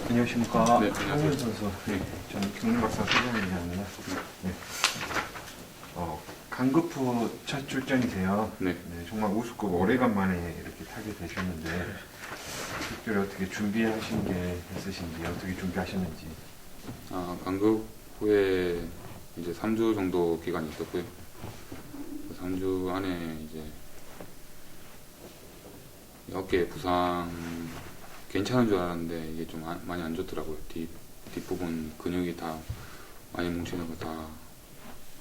안녕하십니까. 네, 안녕하세요. 황현 선수. 네, 저는 경륜박사 서정민입니다. 네. 강급후 첫 출전이세요. 네. 네, 정말 우수급 오래간만에 이렇게 타게 되셨는데 특별히 어떻게 준비하신 게 있으신지, 어떻게 준비하셨는지. 강급 후에 이제 3주 정도 기간이 있었고요. 그 3주 안에 이제 어깨 부상 괜찮은 줄 알았는데 이게 좀 많이 안 좋더라고요. 뒷부분 근육이 다 많이 뭉치는 거 다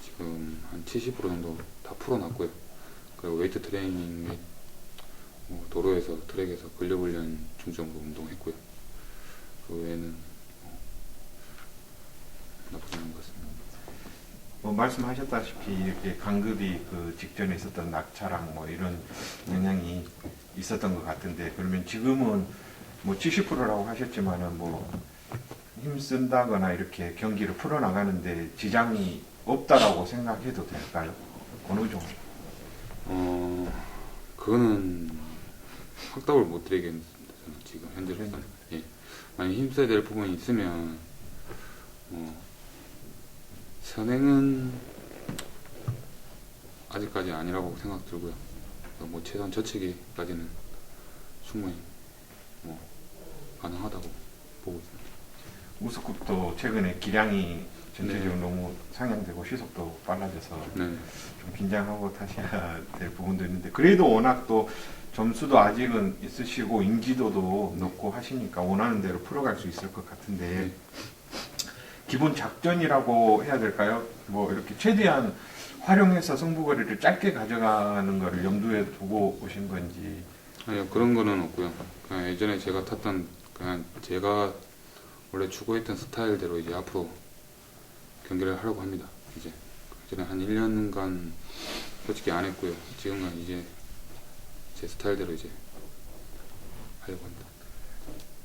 지금 한 70% 정도 다 풀어놨고요. 그리고 웨이트 트레이닝 및 도로에서 트랙에서 근력 훈련 중점으로 운동했고요. 그 외에는 나쁘지 않은 것 같습니다. 말씀하셨다시피 이렇게 강급이 그 직전에 있었던 낙차랑 이런 영향이 있었던 것 같은데, 그러면 지금은 70%라고 하셨지만은 힘쓴다거나 이렇게 경기를 풀어나가는데 지장이 없다라고 생각해도 될까요? 어느 정도? 그거는 확답을 못 드리겠는 지금 현재로서는. 예. 만약 힘써야 될 부분이 있으면 선행은 아직까지 아니라고 생각 들고요. 최소한 저치기까지는 충분히 가능하다고 보고 있습니다. 우수급도 최근에 기량이 전체적으로 네. 너무 상향되고 시속도 빨라져서 네. 좀 긴장하고 타셔야 될 부분도 있는데, 그래도 워낙 또 점수도 아직은 있으시고 인지도도 높고 하시니까 원하는 대로 풀어갈 수 있을 것 같은데, 네. 기본 작전이라고 해야 될까요? 이렇게 최대한 활용해서 승부거리를 짧게 가져가는 거를 염두에 두고 오신 건지. 아니요, 그런 거는 없고요. 그냥 예전에 제가 탔던 그냥 제가 원래 추구했던 스타일대로 이제 앞으로 경기를 하려고 합니다. 이제 그전에 한 1년간 솔직히 안 했고요. 지금은 이제 제 스타일대로 이제 하려고 합니다.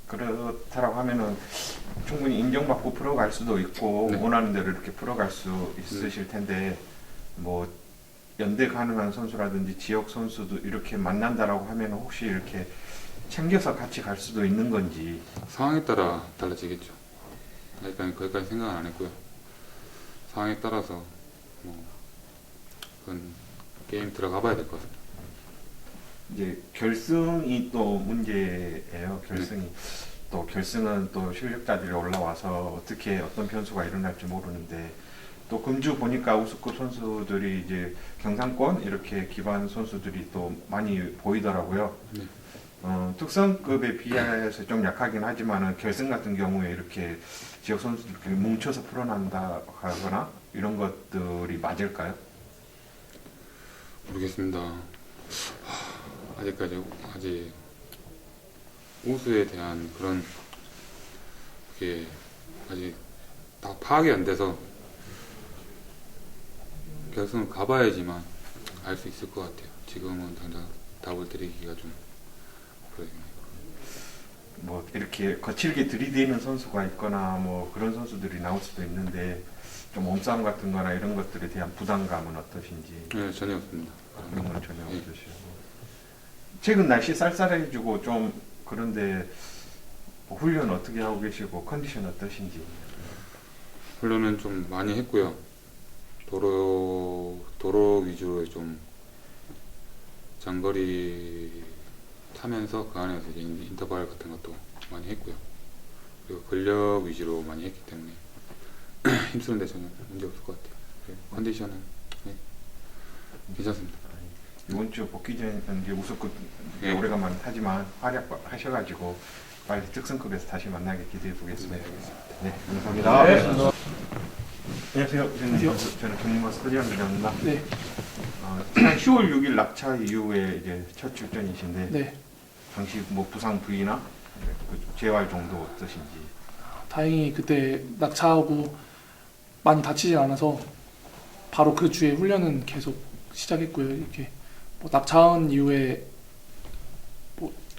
그렇다라고 하면은 충분히 인정받고 풀어갈 수도 있고, 네. 원하는 대로 이렇게 풀어갈 수 있으실 텐데, 연대 가능한 선수라든지 지역 선수도 이렇게 만난다라고 하면 혹시 이렇게 챙겨서 같이 갈 수도 있는 건지. 상황에 따라 달라지겠죠. 그러니까 거기까지 생각은 안 했고요. 상황에 따라서 그건 게임 들어가 봐야 될 것 같습니다. 이제 결승이 또 문제예요. 또 결승은 또 실력자들이 올라와서 어떤 변수가 일어날지 모르는데, 또 금주 보니까 우수급 선수들이 이제 경상권 이렇게 기반 선수들이 또 많이 보이더라고요. 네. 특성급에 비해서 좀 약하긴 하지만은 결승 같은 경우에 이렇게 지역 선수들끼리 뭉쳐서 풀어난다 하거나 이런 것들이 맞을까요? 모르겠습니다. 아직 우수에 대한 그런 게 아직 다 파악이 안 돼서 결승을 가봐야지만 알 수 있을 것 같아요. 지금은 당장 답을 드리기가 좀 그러네요. 이렇게 거칠게 들이대는 선수가 있거나 그런 선수들이 나올 수도 있는데, 좀 몸싸움 같은 거나 이런 것들에 대한 부담감은 어떠신지. 네, 전혀 없습니다. 그런 건 전혀 예. 없으시고. 최근 날씨 쌀쌀해지고 좀 그런데 훈련 어떻게 하고 계시고 컨디션 어떠신지. 훈련은 좀 많이 했고요. 도로 위주로 좀 장거리 타면서 그 안에서 이제 인터벌 같은 것도 많이 했고요. 그리고 근력 위주로 많이 했기 때문에 힘쓰는데 전혀 문제 없을 것 같아요. 컨디션은 괜찮습니다. 이번 주 복귀 전에 이제 우수급 네. 오래간만에 타지만 활약하셔가지고 빨리 특성급에서 다시 만나게 기대해 보겠습니다. 네, 감사합니다. 네. 안녕하세요. 저는 경륜박사 서지현 기자입니다. 네. 지난 10월 6일 낙차 이후에 이제 첫 출전이신데, 네. 당시 부상 부위나 재활 정도 어떠신지. 다행히 그때 낙차하고 많이 다치지 않아서 바로 그 주에 훈련은 계속 시작했고요. 이렇게 낙차한 이후에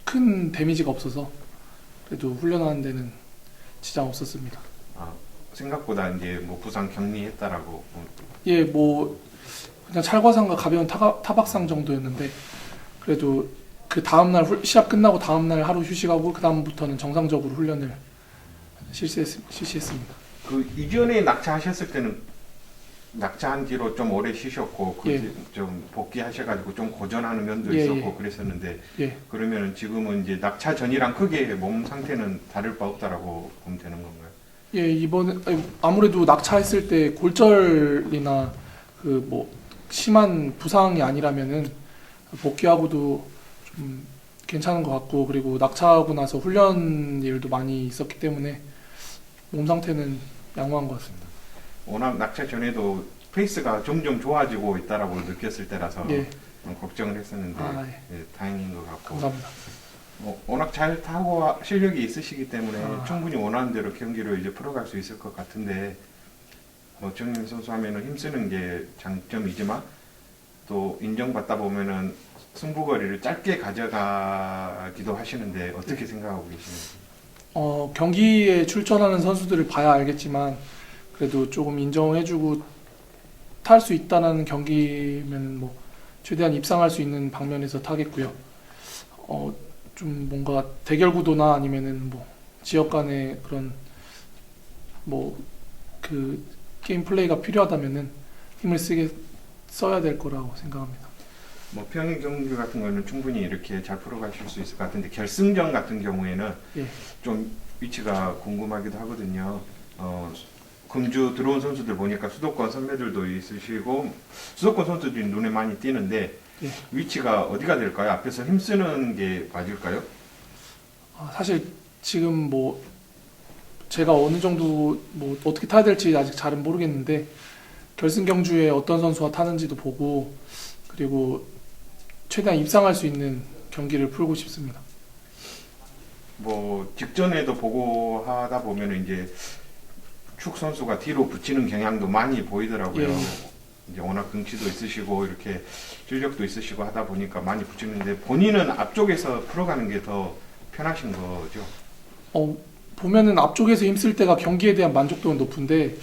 큰 데미지가 없어서 그래도 훈련하는 데는 지장 없었습니다. 생각보다 이제 부상 격리했다라고. 예, 그냥 찰과상과 가벼운 타박상 정도였는데, 그래도 그 다음날 시합 끝나고 다음날 하루 휴식하고 그 다음부터는 정상적으로 훈련을 실시했습니다. 그 이전에 낙차하셨을 때는 낙차한 뒤로 좀 오래 쉬셨고 예. 좀 복귀하셔가지고 좀 고전하는 면도 예, 있었고 예. 그랬었는데 예. 그러면 지금은 이제 낙차 전이랑 크게 몸 상태는 다를 바 없다라고 보면 되는 건가요? 예, 이번에 아무래도 낙차했을 때 골절이나 그 뭐 심한 부상이 아니라면은 복귀하고도 좀 괜찮은 것 같고, 그리고 낙차하고 나서 훈련 일도 많이 있었기 때문에 몸 상태는 양호한 것 같습니다. 워낙 낙차 전에도 페이스가 점점 좋아지고 있다라고 느꼈을 때라서 예, 좀 걱정을 했었는데 아, 예. 예, 다행인 것 같고 감사합니다. 워낙 잘 타고 실력이 있으시기 때문에 아. 충분히 원하는 대로 경기를 이제 풀어갈 수 있을 것 같은데 정민 선수 하면은 힘쓰는 게 장점이지만 또 인정받다 보면은 승부거리를 짧게 가져가기도 하시는데 어떻게 생각하고 계시는지? 경기에 출전하는 선수들을 봐야 알겠지만 그래도 조금 인정해주고 탈 수 있다는 경기면 뭐 최대한 입상할 수 있는 방면에서 타겠고요. 좀 뭔가 대결 구도나 아니면은 뭐 지역 간의 그런 뭐 그 게임 플레이가 필요하다면은 힘을 써야 될 거라고 생각합니다. 뭐 평일 경기 같은 거는 충분히 이렇게 잘 풀어가실 수 있을 것 같은데 결승전 같은 경우에는 예. 좀 위치가 궁금하기도 하거든요. 금주 들어온 선수들 보니까 수도권 선배들도 있으시고 수도권 선수들이 눈에 많이 띄는데 예. 위치가 어디가 될까요? 앞에서 힘쓰는 게 맞을까요? 사실 지금 뭐 제가 어느 정도 뭐 어떻게 타야 될지 아직 잘은 모르겠는데 결승 경주에 어떤 선수가 타는지도 보고 그리고 최대한 입상할 수 있는 경기를 풀고 싶습니다. 뭐 직전에도 보고 하다 보면 이제 축 선수가 뒤로 붙이는 경향도 많이 보이더라고요. 예. 이제 워낙 등치도 있으시고 이렇게 실력도 있으시고 하다 보니까 많이 붙이는데 본인은 앞쪽에서 풀어가는 게 더 편하신 거죠? 보면은 앞쪽에서 힘쓸 때가 경기에 대한 만족도는 높은데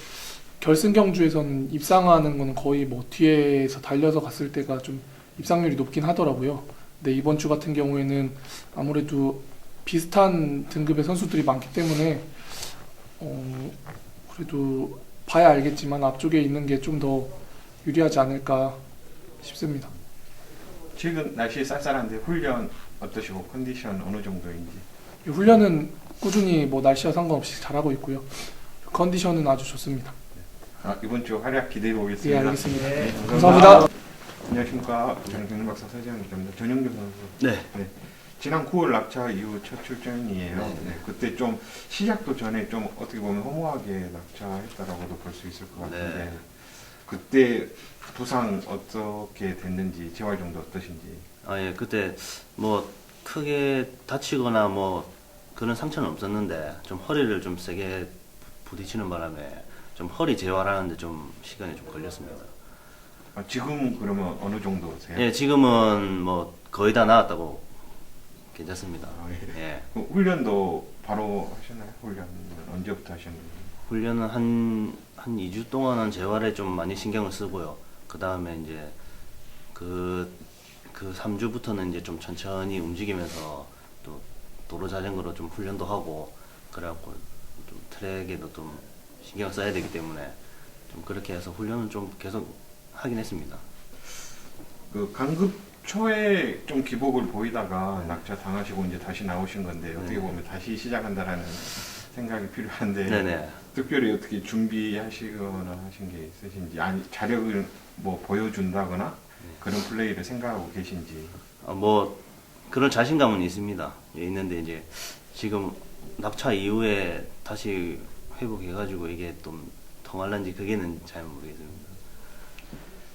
결승 경주에서는 입상하는 거는 거의 뭐 뒤에서 달려서 갔을 때가 좀 입상률이 높긴 하더라고요. 근데 이번 주 같은 경우에는 아무래도 비슷한 등급의 선수들이 많기 때문에 그래도 봐야 알겠지만 앞쪽에 있는 게 좀 더 유리하지 않을까 싶습니다. 지금 날씨 쌀쌀한데 훈련 어떠시고 컨디션 어느 정도인지? 훈련은 꾸준히 뭐 날씨와 상관없이 잘하고 있고요. 컨디션은 아주 좋습니다. 이번 주 활약 기대해 예, 보겠습니다. 알겠습니다. 네, 감사합니다. 안녕하십니까. 저는 경박사 서재환입니다. 전용규 선수. 네. 지난 9월 낙차 이후 첫 출전이에요. 네, 그때 좀 시작도 전에 좀 어떻게 보면 허무하게 낙차했다라고도 볼 수 있을 것 같은데 네. 그때 부상 어떻게 됐는지 재활 정도 어떠신지? 예, 그때 뭐 크게 다치거나 뭐 그런 상처는 없었는데 좀 허리를 좀 세게 부딪히는 바람에 좀 허리 재활하는데 좀 시간이 좀 걸렸습니다. 지금 그러면 어느 정도세요? 예, 지금은 뭐 거의 다 나았다고 괜찮습니다. 예. 예. 그 훈련도 바로 하셨나요? 훈련은 언제부터 하셨나요? 훈련은 한 2주 동안은 재활에 좀 많이 신경을 쓰고요. 그 다음에 이제 그 3주부터는 이제 좀 천천히 움직이면서 또 도로 자전거로 좀 훈련도 하고 그래갖고 좀 트랙에도 좀 신경을 써야 되기 때문에 좀 그렇게 해서 훈련은 좀 계속 하긴 했습니다. 그 강급 초에 좀 기복을 보이다가 낙차 당하시고 이제 다시 나오신 건데 어떻게 네. 보면 다시 시작한다라는 생각이 필요한데 네네. 특별히 어떻게 준비하시거나 하신 게 있으신지 아니 자력을 뭐 보여준다거나 그런 플레이를 생각하고 계신지. 뭐 그런 자신감은 있습니다. 예, 있는데 이제 지금 낙차 이후에 다시 회복해가지고 이게 좀 통할런지 그게는 잘 모르겠습니다.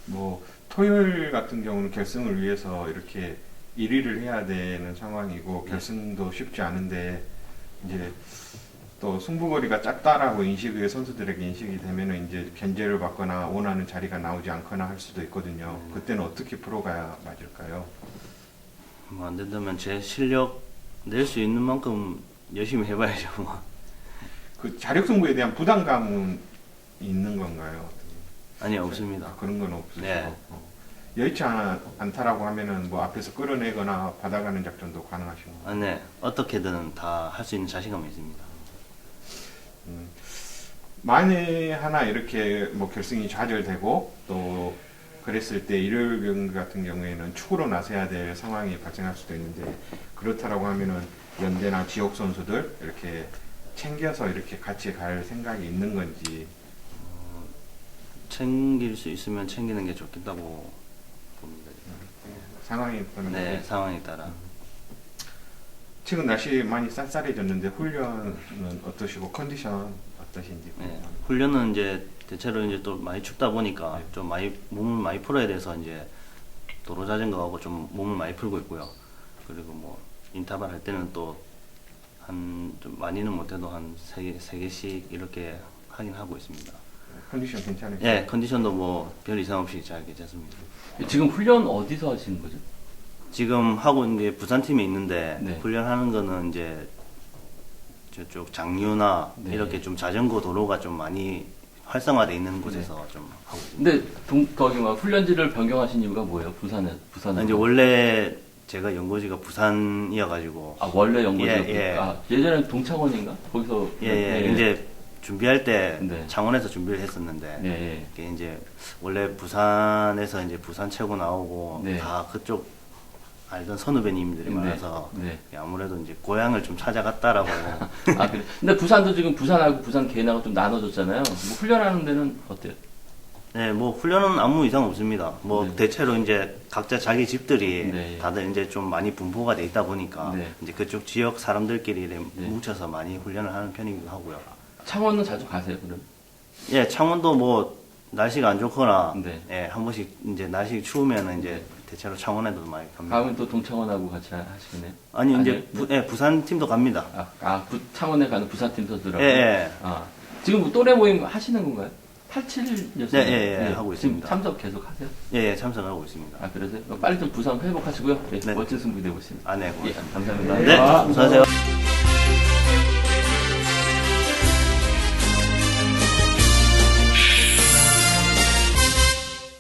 뭐 토요일 같은 경우는 결승을 위해서 이렇게 1위를 해야 되는 상황이고 결승도 쉽지 않은데 이제 또 승부거리가 짧다라고 인식의 선수들에게 인식이 되면은 이제 견제를 받거나 원하는 자리가 나오지 않거나 할 수도 있거든요. 그때는 어떻게 풀어가야 맞을까요? 뭐 안 된다면 제 실력 낼 수 있는 만큼 열심히 해봐야죠. 뭐. 그 자력 승부에 대한 부담감은 있는 건가요? 아니 없습니다. 그런 건 없으시고 네. 여의치 않다라고 하면은 뭐 앞에서 끌어내거나 받아가는 작전도 가능하신 거예요? 네, 어떻게든 다 할 수 있는 자신감이 있습니다. 만에 하나 이렇게 뭐 결승이 좌절되고 또 그랬을 때 일요일 경기 같은 경우에는 축구로 나서야 될 상황이 발생할 수도 있는데 그렇다라고 하면은 연대나 지역 선수들 이렇게 챙겨서 이렇게 같이 갈 생각이 있는 건지. 챙길 수 있으면 챙기는 게 좋겠다고 봅니다. 상황이 보면 네, 상황에 따라. 지금 날씨 많이 쌀쌀해졌는데 훈련은 어떠시고 컨디션 어떠신지. 네, 훈련은 이제 대체로 이제 또 많이 춥다 보니까 좀 많이 몸을 많이 풀어야 돼서 이제 도로 자전거하고 좀 몸을 많이 풀고 있고요. 그리고 뭐 인터벌 할 때는 또 한 좀 많이는 못해도 한 세 개씩 이렇게 하긴 하고 있습니다. 컨디션 괜찮으세요? 예, 컨디션도 뭐 별 이상 없이 잘 괜찮습니다. 지금 훈련 어디서 하시는 거죠? 지금 하고 있는 게 부산팀에 있는데 네. 훈련하는 거는 이제 저쪽 장류나 네. 이렇게 좀 자전거 도로가 좀 많이 활성화되어 있는 곳에서 좀 하고 있습니다. 근데 거기 막 훈련지를 변경하신 이유가 뭐예요? 부산에 이제 원래 제가 연고지가 부산이어가지고 아 원래 연고지 예. 아 예전에 동창원인가 거기서 예, 이제 준비할 때 네. 창원에서 준비를 했었는데 네. 이게 이제 원래 부산에서 이제 부산 최고 나오고 네. 다 그쪽 알던 선후배님들이 네. 많아서 네. 아무래도 이제 고향을 좀 찾아갔다라고. 아 그래. 근데 부산도 지금 부산하고 부산 개나고 좀 나눠졌잖아요. 뭐 훈련하는 데는 어때요? 네, 뭐 훈련은 아무 이상 없습니다. 뭐 네. 대체로 이제 각자 자기 집들이 네. 다들 이제 좀 많이 분포가 돼 있다 보니까 네. 이제 그쪽 지역 사람들끼리 이렇게 네. 뭉쳐서 많이 훈련을 하는 편이기도 하고요. 창원은 자주 가세요, 그럼? 예, 창원도 뭐 날씨가 안 좋거나 네. 예, 한 번씩 이제 날씨 추우면은 이제 대체로 창원에도 많이 갑니다. 가면 또 동창원하고 같이 하시겠네요. 아니 이제 아니요? 부산 팀도 갑니다. 창원에 가는 부산팀 선수들하고. 예, 예. 아 지금 뭐 또래 모임 하시는 건가요? 87였어요. 네, 예, 하고 지금 있습니다. 참석 계속 하세요? 예, 예, 참석하고 있습니다. 아 그러세요? 빨리 좀 부상 회복하시고요. 네, 네. 멋진 승부 되고 있습니다. 아, 네, 예, 고맙습니다. 감사합니다. 네, 수고하세요.